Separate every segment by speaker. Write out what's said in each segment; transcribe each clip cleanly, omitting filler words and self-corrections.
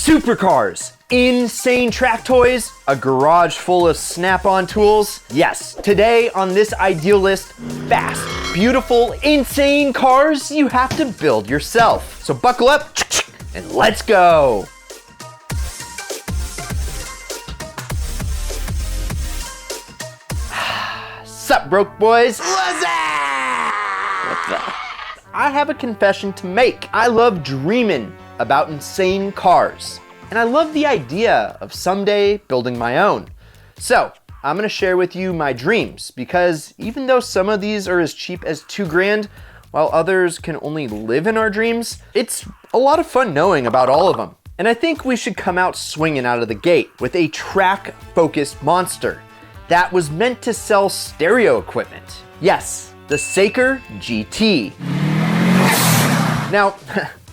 Speaker 1: Supercars, insane track toys, a garage full of snap-on tools. Yes, today on this ideal list, fast, beautiful, insane cars you have to build yourself. So buckle up and let's go. Sup, broke boys? What's up? I have a confession to make. I love dreaming about insane cars. And I love the idea of someday building my own. So I'm gonna share with you my dreams, because even though some of these are as cheap as $2,000, while others can only live in our dreams, it's a lot of fun knowing about all of them. And I think we should come out swinging out of the gate with a track-focused monster that was meant to sell stereo equipment. Yes, the Supra GT. Now,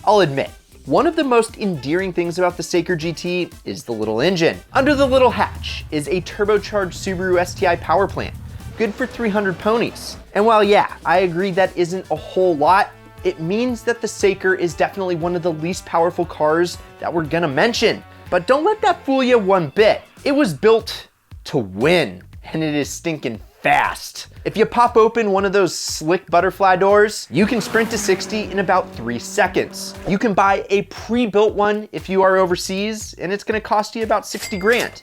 Speaker 1: I'll admit, one of the most endearing things about the Supra GT is the little engine. Under the little hatch is a turbocharged Subaru STI power plant, good for 300 ponies. And while yeah, I agree that isn't a whole lot, it means that the Supra is definitely one of the least powerful cars that we're gonna mention. But don't let that fool you one bit. It was built to win, and it is stinking fast. If you pop open one of those slick butterfly doors, you can sprint to 60 in about 3 seconds. You can buy a pre-built one if you are overseas, and it's gonna cost you about 60 grand.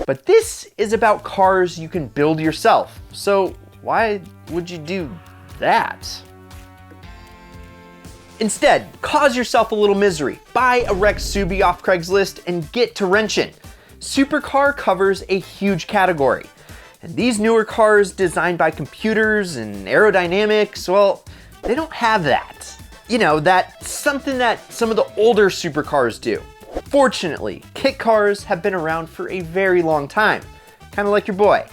Speaker 1: But this is about cars you can build yourself. So why would you do that? Instead, cause yourself a little misery. Buy a wrecked Subi off Craigslist and get to wrenching. Supercar covers a huge category. And these newer cars designed by computers and aerodynamics, well, they don't have that. You know, that's something that some of the older supercars do. Fortunately, kit cars have been around for a very long time, kind of like your boy.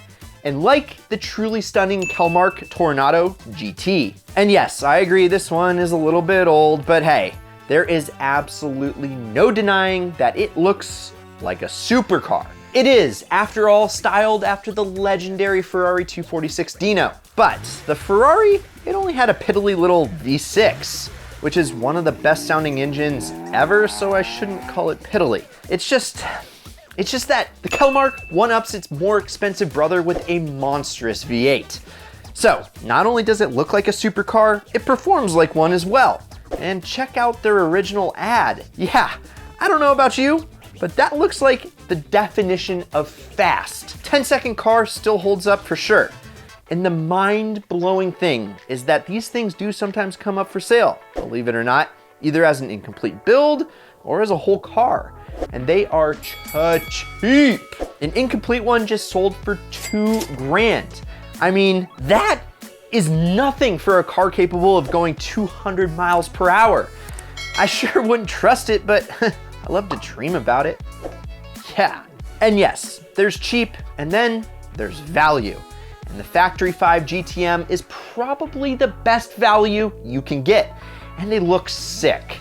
Speaker 1: And like the truly stunning Kelmark Tornado GT. And yes, I agree this one is a little bit old, but hey, there is absolutely no denying that it looks like a supercar. It is, after all, styled after the legendary Ferrari 246 Dino. But the Ferrari, it only had a piddly little V6, which is one of the best sounding engines ever, so I shouldn't call it piddly. It's just that the Kelmark one-ups its more expensive brother with a monstrous V8. So, not only does it look like a supercar, it performs like one as well. And check out their original ad. Yeah, I don't know about you, but that looks like the definition of fast. 10-second car still holds up for sure. And the mind-blowing thing is that these things do sometimes come up for sale, believe it or not, either as an incomplete build or as a whole car. And they are cheap. An incomplete one just sold for $2,000. I mean, that is nothing for a car capable of going 200 miles per hour. I sure wouldn't trust it, but I love to dream about it. Yeah. And yes, there's cheap, and then there's value. And the Factory 5 GTM is probably the best value you can get. And they look sick.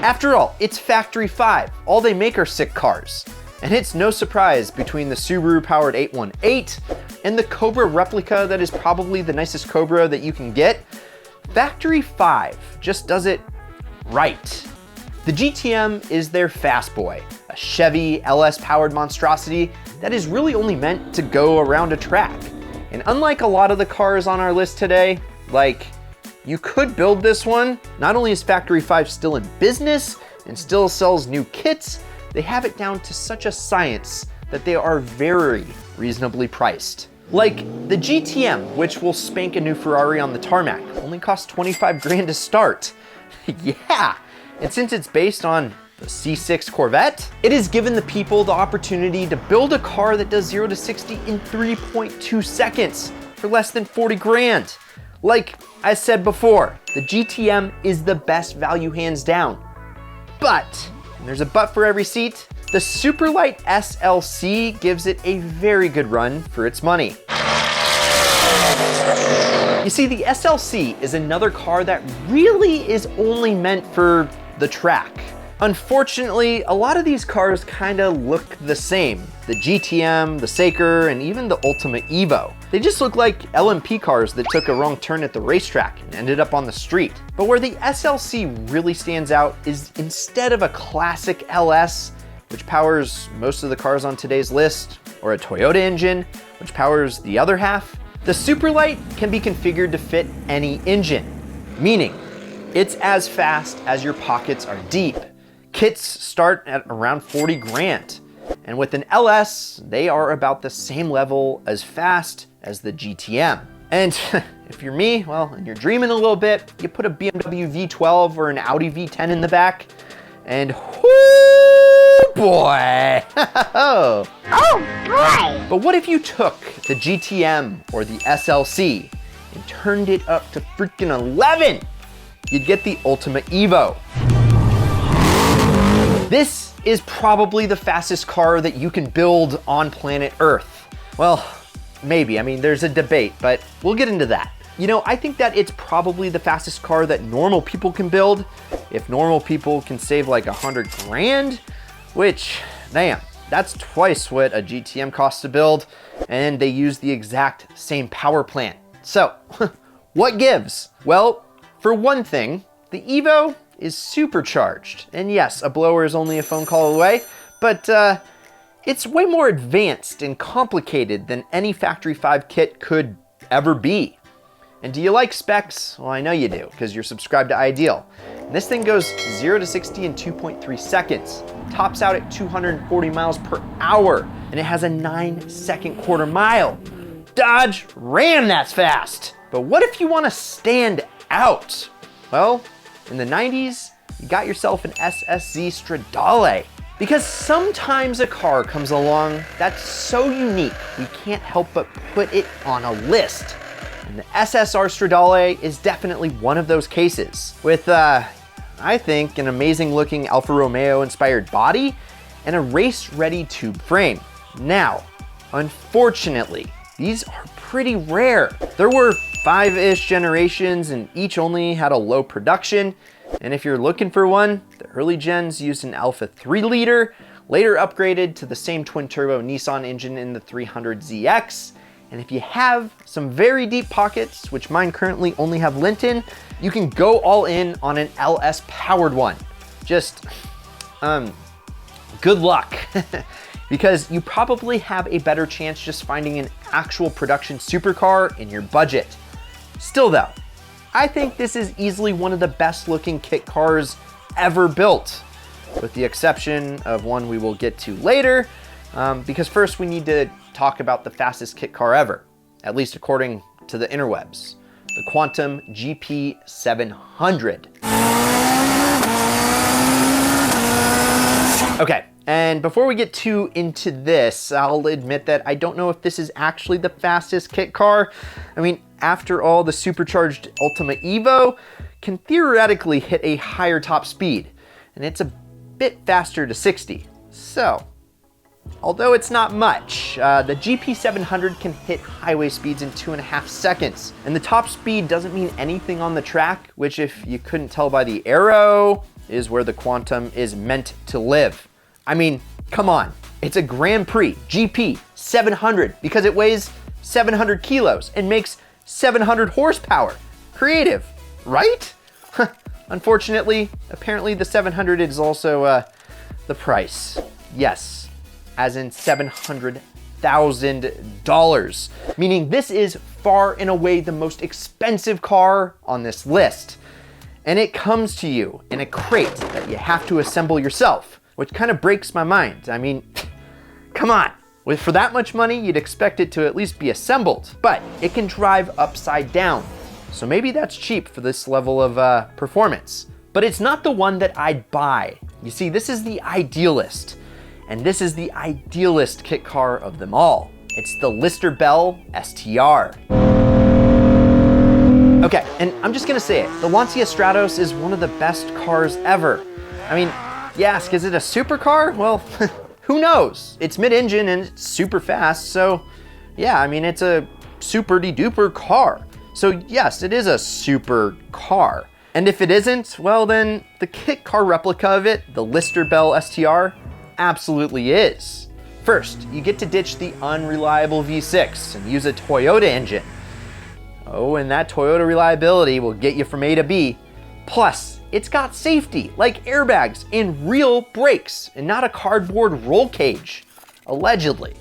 Speaker 1: After all, it's Factory 5. All they make are sick cars. And it's no surprise between the Subaru-powered 818 and the Cobra replica that is probably the nicest Cobra that you can get, Factory 5 just does it right. The GTM is their fast boy, a Chevy LS-powered monstrosity that is really only meant to go around a track. And unlike a lot of the cars on our list today, like, you could build this one. Not only is Factory 5 still in business and still sells new kits, they have it down to such a science that they are very reasonably priced. Like the GTM, which will spank a new Ferrari on the tarmac, only costs 25 grand to start. Yeah, and since it's based on the C6 Corvette, it has given the people the opportunity to build a car that does 0 to 60 in 3.2 seconds for less than 40 grand. Like I said before, the GTM is the best value hands down. But, and there's a but for every seat, the Superlight SLC gives it a very good run for its money. You see, the SLC is another car that really is only meant for the track. Unfortunately, a lot of these cars kind of look the same. The GTM, the Saker, and even the Ultima Evo. They just look like LMP cars that took a wrong turn at the racetrack and ended up on the street. But where the SLC really stands out is instead of a classic LS, which powers most of the cars on today's list, or a Toyota engine, which powers the other half, the Superlight can be configured to fit any engine, meaning it's as fast as your pockets are deep. Kits start at around 40 grand. And with an LS, they are about the same level as fast as the GTM. And if you're me, well, and you're dreaming a little bit, you put a BMW V12 or an Audi V10 in the back, and whoo boy! Oh boy! But what if you took the GTM or the SLC and turned it up to freaking 11? You'd get the Ultima Evo. This is probably the fastest car that you can build on planet Earth. Well, maybe, I mean, there's a debate, but we'll get into that. You know, I think that it's probably the fastest car that normal people can build. If normal people can save like 100 grand, which, damn, that's twice what a GTM costs to build, and they use the exact same power plant. So, what gives? Well, for one thing, the Evo is supercharged. And yes, a blower is only a phone call away, but it's way more advanced and complicated than any Factory 5 kit could ever be. And do you like specs? Well, I know you do, because you're subscribed to Ideal. And this thing goes 0 to 60 in 2.3 seconds, tops out at 240 miles per hour, and it has a 9-second quarter mile. Dodge Ram, that's fast! But what if you want to stand out? Well, in the 90s, you got yourself an SSC Stradale. Because sometimes a car comes along that's so unique, we can't help but put it on a list. And the SSR Stradale is definitely one of those cases. With, I think, an amazing looking Alfa Romeo inspired body and a race-ready tube frame. Now, unfortunately, these are pretty rare. There were 5-ish generations and each only had a low production. And if you're looking for one, the early gens used an Alpha 3-liter, later upgraded to the same twin-turbo Nissan engine in the 300ZX. And if you have some very deep pockets, which mine currently only have lint in, you can go all in on an LS powered one. Just, good luck. Because you probably have a better chance just finding an actual production supercar in your budget. Still though, I think this is easily one of the best looking kit cars ever built, with the exception of one we will get to later, because first we need to talk about the fastest kit car ever, at least according to the interwebs, the Quantum GP700. Okay, and before we get too into this, I'll admit that I don't know if this is actually the fastest kit car. I mean, after all, the supercharged Ultima Evo can theoretically hit a higher top speed, and it's a bit faster to 60. So, although it's not much, the GP700 can hit highway speeds in 2.5 seconds. And the top speed doesn't mean anything on the track, which if you couldn't tell by the arrow, is where the Quantum is meant to live. I mean, come on, it's a Grand Prix GP700 because it weighs 700 kilos and makes 700 horsepower. Creative, right? Unfortunately, apparently the 700 is also the price. Yes, as in $700,000, meaning this is far and away the most expensive car on this list. And it comes to you in a crate that you have to assemble yourself, which kind of breaks my mind. I mean, come on. For that much money, you'd expect it to at least be assembled, but it can drive upside down. So maybe that's cheap for this level of performance, but it's not the one that I'd buy. You see, this is the Idealist, and this is the Idealist kit car of them all. It's the Lister Bell STR. Okay, and I'm just gonna say it, the Lancia Stratos is one of the best cars ever. I mean, you ask, is it a supercar? Well, who knows? It's mid-engine and it's super fast, so yeah, I mean, it's a super-de-duper car. So yes, it is a super car, And if it isn't, well then, the kit car replica of it, the Lister Bell STR, absolutely is. First, you get to ditch the unreliable V6 and use a Toyota engine. Oh, and that Toyota reliability will get you from A to B. Plus, it's got safety, like airbags and real brakes, and not a cardboard roll cage, allegedly.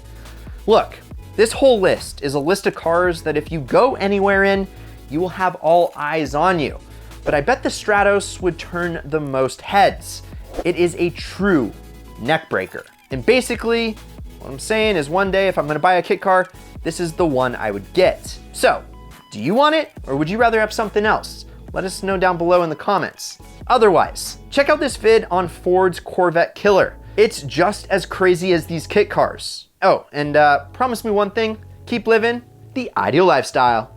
Speaker 1: Look, this whole list is a list of cars that if you go anywhere in, you will have all eyes on you. But I bet the Stratos would turn the most heads. It is a true neck breaker. And basically, what I'm saying is one day if I'm gonna buy a kit car, this is the one I would get. So, do you want it, or would you rather have something else? Let us know down below in the comments. Otherwise, check out this vid on Ford's Corvette Killer. It's just as crazy as these kit cars. Oh, and promise me one thing, keep living the ideal lifestyle.